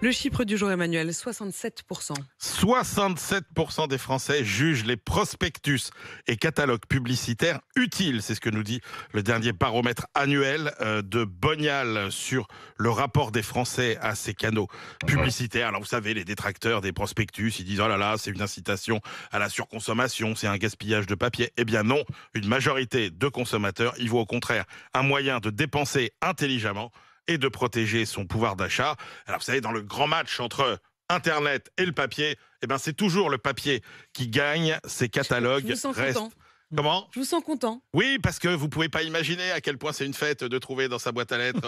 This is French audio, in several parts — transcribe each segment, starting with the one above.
Le chiffre du jour, Emmanuel, 67%. 67% des Français jugent les prospectus et catalogues publicitaires utiles. C'est ce que nous dit le dernier baromètre annuel de Bonial sur le rapport des Français à ces canaux publicitaires. Alors vous savez, les détracteurs des prospectus, ils disent « Oh là là, c'est une incitation à la surconsommation, c'est un gaspillage de papier ». Eh bien non, une majorité de consommateurs y voient au contraire un moyen de dépenser intelligemment et de protéger son pouvoir d'achat. Alors vous savez, dans le grand match entre Internet et le papier, eh ben, c'est toujours le papier qui gagne. Ces catalogues Je vous sens restent... content. Comment ? Je vous sens content. Oui, parce que vous pouvez pas imaginer à quel point c'est une fête de trouver dans sa boîte à lettres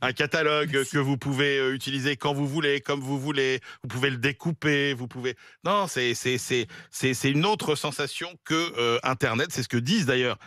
un catalogue que vous pouvez utiliser quand vous voulez, comme vous voulez. Vous pouvez le découper, vous pouvez... Non, c'est une autre sensation que Internet. C'est ce que disent d'ailleurs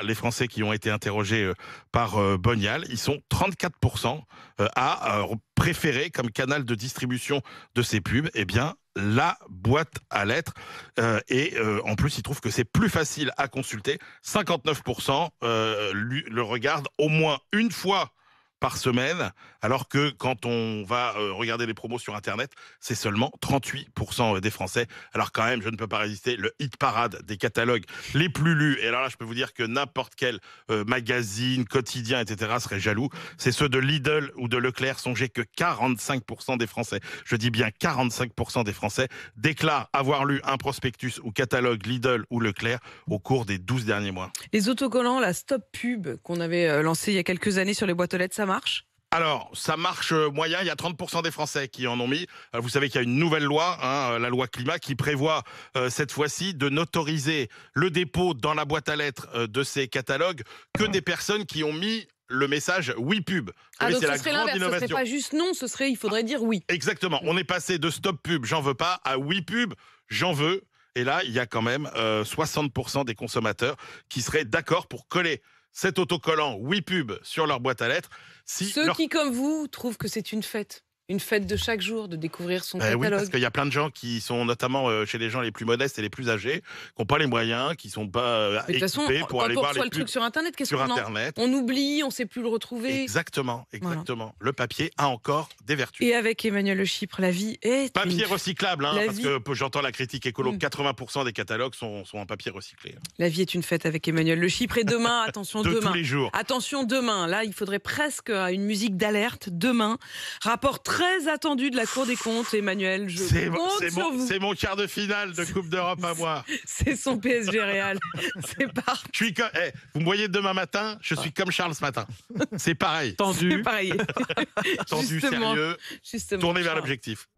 les Français qui ont été interrogés par Bonial. Ils sont 34% à préférer comme canal de distribution de ces pubs, eh bien, la boîte à lettres. En plus, ils trouvent que c'est plus facile à consulter. 59% le regardent au moins une fois par semaine, alors que quand on va regarder les promos sur Internet, c'est seulement 38% des Français. Alors quand même, je ne peux pas résister, le hit parade des catalogues les plus lus, et alors là, je peux vous dire que n'importe quel magazine, quotidien, etc. serait jaloux, c'est ceux de Lidl ou de Leclerc. Songez que 45% des Français, je dis bien 45% des Français, déclarent avoir lu un prospectus ou catalogue Lidl ou Leclerc au cours des 12 derniers mois. Les autocollants, la Stop Pub qu'on avait lancé il y a quelques années sur les boîtes aux lettres, ça marche ? Alors, ça marche moyen, il y a 30% des Français qui en ont mis. Vous savez qu'il y a une nouvelle loi, la loi climat, qui prévoit cette fois-ci de n'autoriser le dépôt dans la boîte à lettres de ces catalogues que des personnes qui ont mis le message oui pub. Ah, donc c'est ce la serait grande l'inverse, ce innovation. serait pas juste non, il faudrait dire oui. Exactement, on est passé de stop pub, j'en veux pas, à oui pub, j'en veux. Et là, il y a quand même 60% des consommateurs qui seraient d'accord pour coller cet autocollant oui pub sur leur boîte à lettres. Ceux qui, comme vous, trouvent que c'est une fête de chaque jour, de découvrir son catalogue. Oui, parce qu'il y a plein de gens qui sont notamment chez les gens les plus modestes et les plus âgés, qui n'ont pas les moyens, qui ne sont pas équipés pour aller voir les le truc sur Internet, qu'est-ce qu'on Internet. On oublie, on ne sait plus le retrouver. Exactement. Voilà. Le papier a encore des vertus. Et avec Emmanuel Le Chypre, la vie est... Papier recyclable, parce que j'entends la critique écolo, 80% des catalogues sont en papier recyclé. La vie est une fête avec Emmanuel Le Chypre. Et demain, attention, de demain. tous les jours. Attention, demain. Là, il faudrait presque une musique d'alerte. Demain, rapport très attendu de la Cour des comptes, Emmanuel. C'est mon quart de finale de Coupe d'Europe à moi. C'est son PSG Real. C'est parti. Vous me voyez demain matin, je suis comme Charles ce matin. C'est pareil. C'est pareil. Tendu, Justement, sérieux, tourné vers l'objectif.